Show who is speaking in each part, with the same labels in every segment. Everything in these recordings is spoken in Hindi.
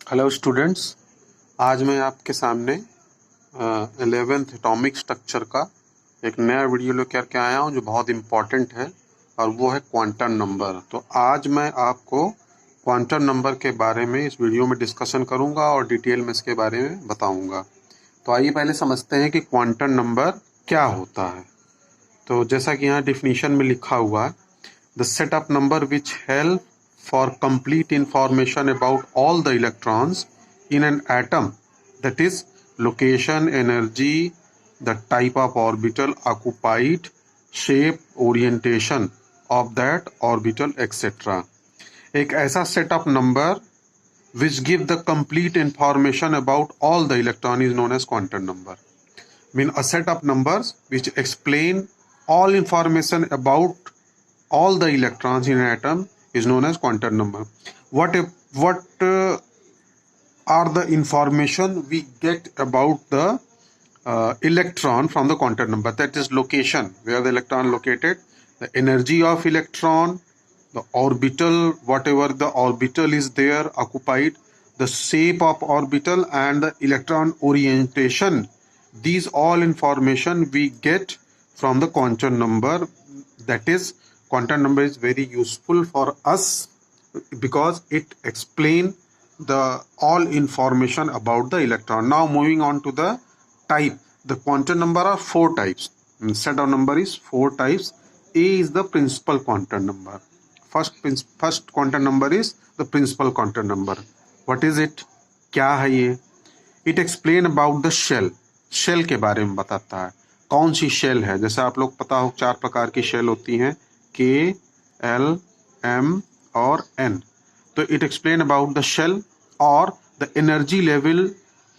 Speaker 1: हेलो स्टूडेंट्स, आज मैं आपके सामने 11th एटॉमिक स्ट्रक्चर का एक नया वीडियो लेकर के आया हूं जो बहुत इम्पॉर्टेंट है और वो है क्वांटम नंबर। तो आज मैं आपको क्वांटम नंबर के बारे में इस वीडियो में डिस्कशन करूंगा और डिटेल में इसके बारे में बताऊंगा। तो आइए पहले समझते हैं कि क्वांटम नंबर क्या होता है। तो जैसा कि यहाँ डिफिनीशन में लिखा हुआ है, the set of number which help for complete information about all the electrons in an atom, that is location, energy, the type of orbital occupied, shape, orientation of that orbital etc. एक ऐसा set of number which give the complete information about all the electron is known as quantum number. Mean a set of numbers which explain all information about all the electrons in an atom is known as quantum number. What are the information we get about the electron from the quantum number? That is location, where the electron located, the energy of electron, the orbital, whatever the orbital is there occupied, the shape of orbital and the electron orientation. These all information we get from the quantum number. That is, quantum number is very useful for us because it explain the all information about the electron. Now moving on to the type. The quantum number are four types. Set of number is four types. A is the principal quantum number. First quantum number is the principal quantum number. What is it? क्या है ये? It explain about the shell. Shell के बारे में बताता है कौन सी शेल है। जैसे आप लोग पता हो चार प्रकार की शेल होती हैं, K, L, M और N. तो it explain about the shell और the energy level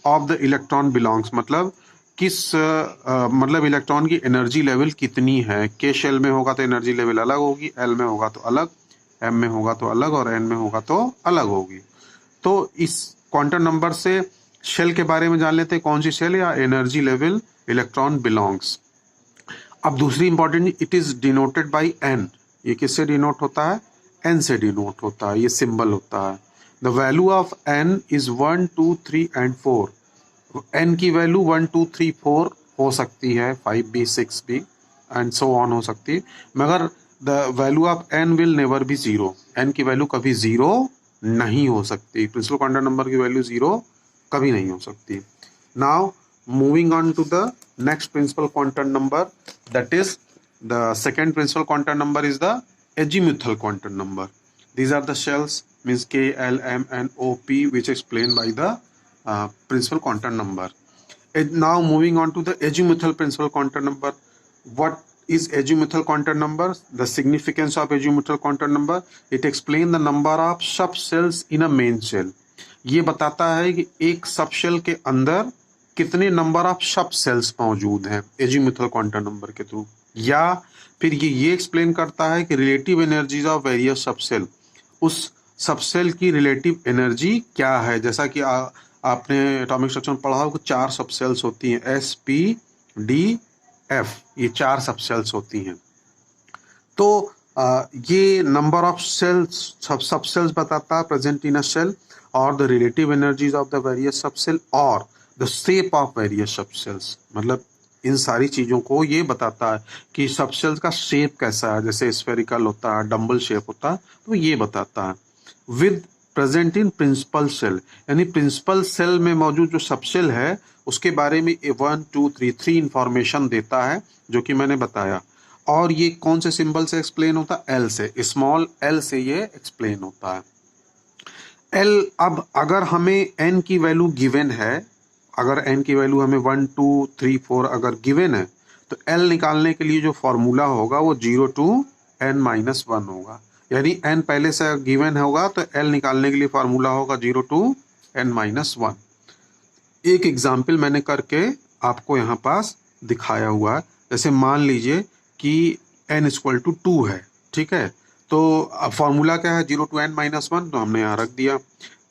Speaker 1: of the electron belongs, मतलब किस मतलब इलेक्ट्रॉन की एनर्जी लेवल कितनी है। K शेल में होगा तो एनर्जी लेवल अलग होगी, L में होगा तो अलग, M में होगा तो अलग और N में होगा तो अलग होगी। तो इस क्वांटम नंबर से शेल के बारे में जान लेते हैं, कौन सी शेल या एनर्जी लेवल इलेक्ट्रॉन बिलोंग्स। अब दूसरी important, it is denoted by N. ये किससे डिनोट होता है? एन से डिनोट होता है, ये सिंबल होता है। The value of N is 1, 2, 3 and 4। N की वैल्यू 1, 2, 3, 4 हो सकती है, 5 भी, 6 भी एंड सो ऑन हो सकती है, मगर the value of N will never be zero. N की वैल्यू कभी जीरो नहीं हो सकती। प्रिंसिपल क्वांटम नंबर की वैल्यू जीरो कभी नहीं हो सकती। Now moving on to the next principal quantum number, that is the second principal quantum number is the azimuthal quantum number. These are the shells, means K, L, M and O, P, which explained by the principal quantum number. Now moving on to the azimuthal principal quantum number. What is azimuthal quantum number? The significance of azimuthal quantum number, it explains the number of sub cells in a main shell. ये बताता है कि एक सब शेल के अंदर कितने नंबर ऑफ सब सेल्स मौजूद हैं एजीमुथल क्वांटम नंबर के थ्रू। या फिर ये एक्सप्लेन करता है कि रिलेटिव एनर्जीज ऑफ वेरियस सब सेल, उस सब सेल की रिलेटिव एनर्जी क्या है। जैसा कि आपने एटॉमिक स्ट्रक्चर में पढ़ा होगा, चार सब सेल्स होती हैं, S, P, D, F, ये चार सब सेल्स होती हैं। तो ये नंबर ऑफ सेल्स सब सेल्स बताता है प्रेजेंट इन अ सेल, और the relative energies of the various सब सेल और द शेप ऑफ वेरियस सब सेल्स। मतलब इन सारी चीज़ों को ये बताता है कि सब सेल्स का शेप कैसा है, जैसे स्फेरिकल होता है, डम्बल शेप होता है, तो ये बताता है। With present in principal shell, यानी प्रिंसिपल सेल में मौजूद जो सब सेल है उसके बारे में 1, 2, 3 इंफॉर्मेशन देता है, जो कि मैंने बताया। और ये कौन से सिंबल से एक्सप्लेन होता है? L से, स्मॉल L से ये एक्सप्लेन होता है। L, अब अगर हमें n की वैल्यू गिवन है, अगर n की वैल्यू हमें 1, 2, 3, 4 अगर गिवन है, तो L निकालने के लिए जो फॉर्मूला होगा वो 0 to n-1 होगा। यानी n पहले से गिवन होगा तो L निकालने के लिए फॉर्मूला होगा 0 to n-1। एक एग्जाम्पल मैंने करके आपको यहाँ पास दिखाया हुआ है। जैसे मान लीजिए कि n = 2 है, ठीक है, तो फॉर्मूला क्या है? 0 to n-1, तो हमने यहाँ रख दिया।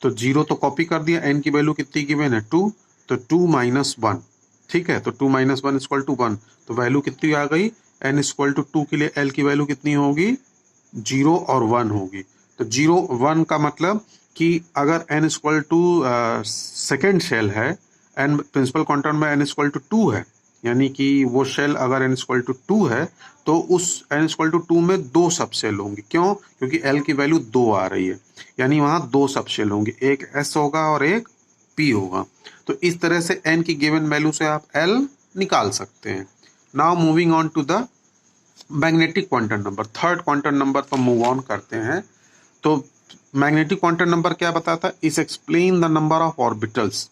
Speaker 1: तो 0 तो कॉपी कर दिया, n की वैल्यू कितनी गिवन है? 2, तो 2 - 1, ठीक है, तो 2 - 1 = 1, तो वैल्यू कितनी आ गई? n = 2 के लिए L की वैल्यू कितनी होगी? 0 और 1 होगी। तो 0, 1 का मतलब कि अगर n equal to second shell है, n प्रिंसिपल क्वांटम में n इक्वल टू 2 है, यानी कि वो शेल अगर n इक्वल टू 2 है तो उस n इक्वल टू 2 में 2 सब शेल होंगे। क्यों? क्योंकि l की वैल्यू 2 आ रही है, यानी वहां 2 सब शेल होंगे, एक s होगा और एक p होगा। तो इस तरह से n की गिवन वैल्यू से आप l निकाल सकते हैं। Now moving on to the magnetic quantum number, third quantum number पर मूव ऑन करते हैं। तो मैग्नेटिक क्वांटम नंबर क्या बताता है? इस explain the number of orbitals,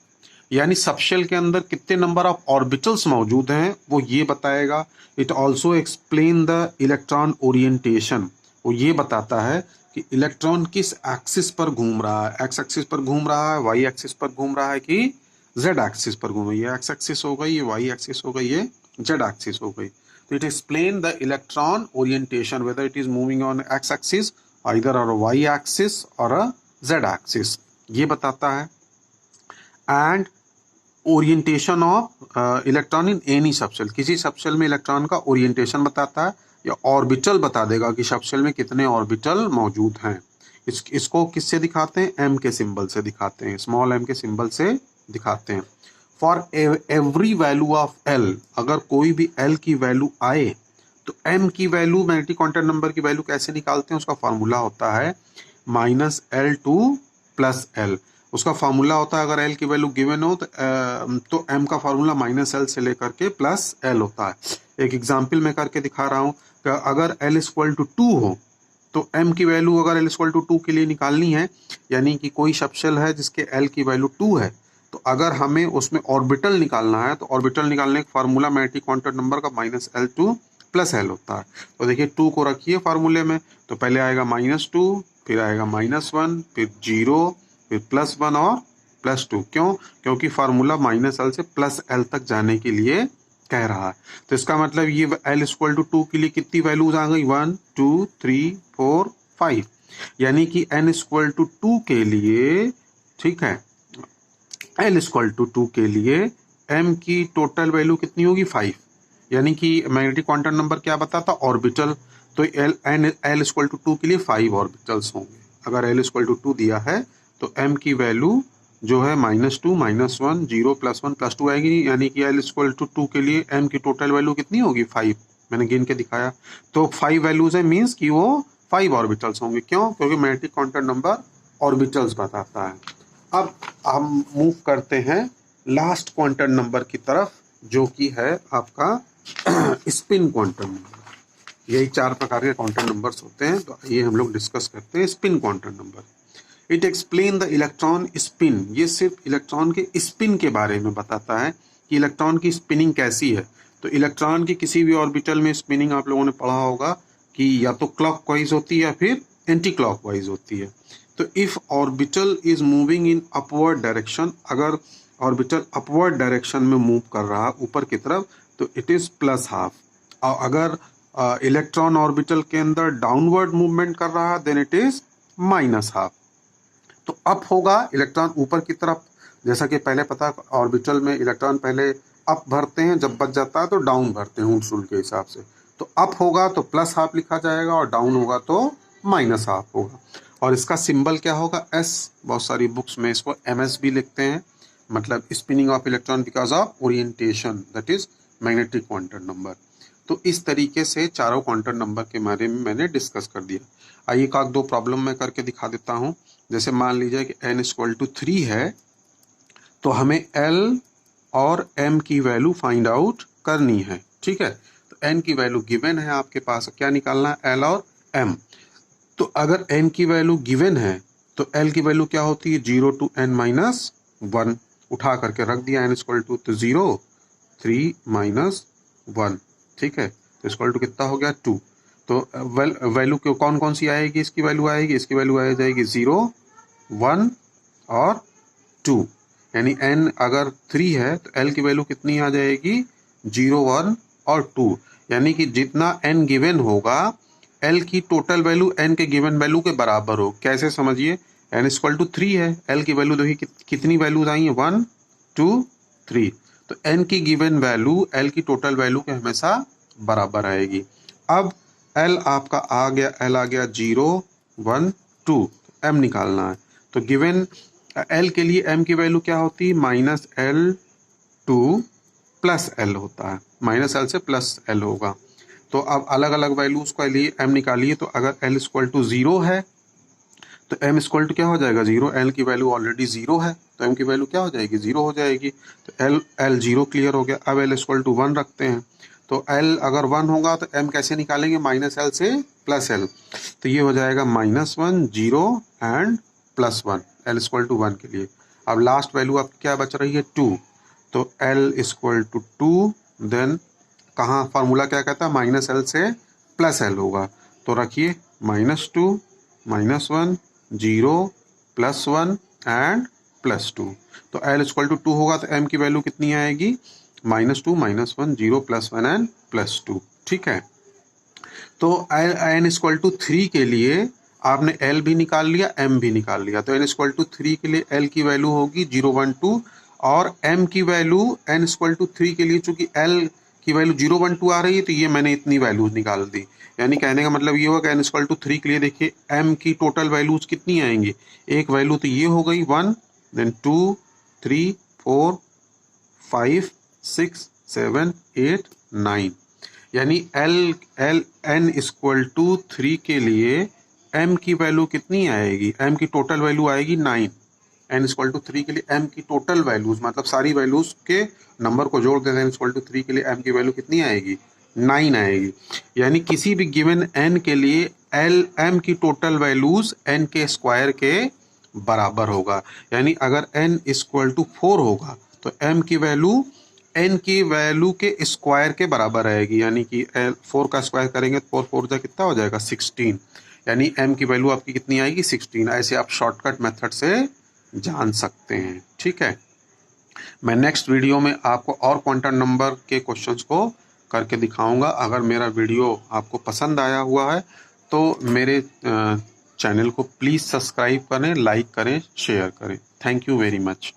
Speaker 1: यानी सबशेल के अंदर कितने नंबर ऑफ ऑर्बिटल्स मौजूद हैं वो ये बताएगा। It also explain the electron orientation, वो ये बताता है कि इलेक्ट्रॉन किस एक्सिस पर घूम रहा है, एक्स एक्सिस पर घूम रहा है, वाई एक्सिस पर घूम रहा है कि जेड एक्सिस पर घूम रही है। ये एक्स एक्सिस हो गई, ये वाई एक्सिस हो गई, ये जेड एक्सिस हो गई। तो it explain the electron orientation whether it is moving on x axis either or a y axis or a z axis, ये बताता है। And orientation of electron in any subshell, किसी सबशेल में इलेक्ट्रॉन का ओरिएंटेशन बताता है, या ऑर्बिटल बता देगा कि सबशेल में कितने ऑर्बिटल मौजूद हैं। इसको किससे दिखाते हैं? m के सिंबल से दिखाते हैं, स्मॉल m के सिंबल से दिखाते हैं। For every value of l, अगर कोई भी l की वैल्यू आए तो m की वैल्यू, मैग्नेटिक क्वांटम नंबर की वैल्यू कैसे निकालते हैं? उसका फॉर्मूला होता है -L2 + L। उसका फॉर्मूला होता है, अगर L की वैल्यू गिवन हो तो m का फॉर्मूला -L से लेकर के +L होता है। एक एग्जाम्पल मैं करके दिखा रहा हूँ कि अगर L = 2 हो तो m की वैल्यू अगर L = 2 के लिए निकालनी है, यानी कि कोई सबशेल है जिसके L की वैल्यू 2 है, तो अगर हमें उसमें ऑर्बिटल निकालना है तो ऑर्बिटल निकालने का फार्मूला मैग्नेटिक क्वांटम नंबर का -L2 + L होता है। तो देखिए 2 को रखिए फार्मूले में, तो पहले आएगा -2, फिर आएगा -1, फिर 0, फिर +1 और +2। क्यों? क्योंकि फार्मूला -L से +L तक जाने के लिए कह रहा है। तो इसका मतलब ये L = 2 के लिए कितनी वैल्यूज आ गई? 1 2 3 4 5, यानी कि n = 2 के लिए, ठीक है, L = 2 के लिए m की टोटल वैल्यू कितनी होगी? 5, यानी कि मैग्नेटिक क्वांटम नंबर क्या बताता? ऑर्बिटल। तो L = 2 के लिए 5 ऑर्बिटल्स होंगे। अगर L = 2 दिया है तो m की वैल्यू जो है -2 -1 0 +1 +2 आएगी, यानी कि L = 2 के लिए m की टोटल वैल्यू कितनी होगी? 5। मैंने गिन के दिखाया। तो 5 वैल्यूज है, मीन्स कि वो 5 ऑर्बिटल्स होंगे। क्यों? क्योंकि मैग्नेटिक क्वांटम नंबर ऑर्बिटल्स बताता है। अब हम मूव करते हैं लास्ट क्वांटम नंबर की तरफ, जो कि है आपका स्पिन क्वांटम नंबर। यही 4 प्रकार के क्वांटम नंबर्स होते हैं, तो ये हम लोग डिस्कस करते हैं। Spin quantum number, it explain the electron spin, ये सिर्फ इलेक्ट्रॉन के स्पिन के बारे में बताता है कि इलेक्ट्रॉन की स्पिनिंग कैसी है। तो इलेक्ट्रॉन की किसी भी ऑर्बिटल में स्पिनिंग आप लोगों ने पढ़ा होगा कि या तो क्लॉकवाइज होती है या फिर एंटी क्लॉकवाइज होती है। तो if orbital is moving in upward direction, अगर ऑर्बिटल अपवर्ड डायरेक्शन में मूव कर रहा है ऊपर की तरफ, तो इट इज +½ और अगर इलेक्ट्रॉन ऑर्बिटल के अंदर डाउनवर्ड मूवमेंट कर रहा है देन इट इज -½ तो अप होगा इलेक्ट्रॉन ऊपर की तरफ, जैसा कि पहले पता, ऑर्बिटल में इलेक्ट्रॉन पहले अप भरते हैं, जब बच जाता है तो डाउन भरते हैं ऊंट के हिसाब से। तो अप होगा तो +½ लिखा जाएगा और डाउन होगा तो -½ होगा। और इसका सिंबल क्या होगा? S। बहुत सारी बुक्स में इसको MS भी लिखते हैं, मतलब spinning of electron because of orientation, that is magnetic quantum number. तो इस तरीके से चारों क्वांटम नंबर के बारे में मैंने डिस्कस कर दिया। आइए एक 2 प्रॉब्लम मैं करके दिखा देता हूँ। जैसे मान लीजिए कि n = 3 है, तो हमें L और m की वैल्यू फाइंड आउट करनी है, ठीक है। तो n की वैल्यू गिवन है आपके पास, क्या निकालना है? L और m। तो अगर n की वैल्यू गिवन है तो L की वैल्यू क्या होती है? 0 to n - 1, उठा करके रख दिया। n = तो 0 3 - 1, ठीक है। तो इक्वल टू कितना हो गया? 2। तो वैल्यू कौन कौन सी आएगी? इसकी वैल्यू आएगी, इसकी वैल्यू आ जाएगी 0 1 और 2, यानी n अगर 3 है तो L की वैल्यू कितनी आ जाएगी? 0 1 और 2, यानी कि जितना n गिवन होगा L की टोटल वैल्यू n के गिवन वैल्यू के बराबर हो। कैसे समझिए? n = 3 है, L की वैल्यू देखिए कितनी वैल्यूज आई है? 1 2 3। तो n की गिवन वैल्यू L की टोटल वैल्यू के हमेशा बराबर आएगी। अब L आपका आ गया, L आ गया 0 1 2, m निकालना है। तो गिवन एल के लिए एम की वैल्यू क्या होती है, minus L two plus L होता है, माइनस एल से प्लस एल होगा। तो अब अलग अलग वैल्यूज के लिए एम निकालिए, तो अगर एल इक्वल टू 0 है तो एम इक्वल टू क्या हो जाएगा 0, एल की वैल्यू ऑलरेडी 0 है तो एम की वैल्यू क्या हो जाएगी 0 हो जाएगी। तो एल 0 क्लियर हो गया। अब एल इक्वल टू 1 रखते हैं, तो एल अगर 1 होगा तो एम कैसे निकालेंगे, माइनस एल से प्लस एल, तो ये हो जाएगा -1 0 एंड +1 एल इक्वल टू 1 के लिए। अब लास्ट वैल्यू आपकी क्या बच रही है 2, तो एल इक्वल टू 2, देन कहाँ फार्मूला क्या कहता है, माइनस एल से प्लस एल होगा, तो रखिए -2 -1 0 +1 एंड +2, तो एल इक्वल टू 2 होगा तो एम की वैल्यू कितनी आएगी, -2 -1 0 +1 एंड +2। ठीक है, तो एन इक्वल टू 3 के लिए आपने एल भी निकाल लिया एम भी निकाल लिया, तो एन इक्वल टू 3 के लिए एल की वैल्यू होगी 0 1 2 और एम की वैल्यू एन इक्वल टू 3 के लिए चूंकि एल की वैल्यू 0 1 2 आ रही है तो ये मैंने इतनी वैल्यूज निकाल दी। यानी कहने का मतलब ये होगा कि एन इक्वल टू 3 के लिए देखिए एम की टोटल वैल्यूज कितनी आएंगी, एक वैल्यू तो ये हो गई 1, देन 2 3 4 5 6 7 8 9, यानी एल एन इक्वल टू 3 के लिए एम की वैल्यू कितनी आएगी, एम की टोटल वैल्यू आएगी 9। एन इक्वल टू 3 के लिए एम की टोटल वैल्यूज मतलब सारी वैल्यूज के नंबर को जोड़ देते हैं, एन इक्वल टू 3 के लिए एम की वैल्यू कितनी आएगी 9 आएगी। यानी किसी भी गिवन एन के लिए एल एम की टोटल वैल्यूज एन के स्क्वायर के बराबर होगा। यानी अगर एन इक्वल टू 4 होगा तो एम की वैल्यू एन की वैल्यू के स्क्वायर के बराबर आएगी, यानी कि 4 का स्क्वायर करेंगे तो 4 4 जा कितना हो जाएगा 16, यानी एम की वैल्यू आपकी कितनी आएगी 16। ऐसे आप शॉर्टकट मेथड से जान सकते हैं। ठीक है, मैं नेक्स्ट वीडियो में आपको और क्वांटम नंबर के क्वेश्चंस को करके दिखाऊंगा। अगर मेरा वीडियो आपको पसंद आया हुआ है तो मेरे चैनल को प्लीज़ सब्सक्राइब करें, लाइक करें, शेयर करें। Thank you very much.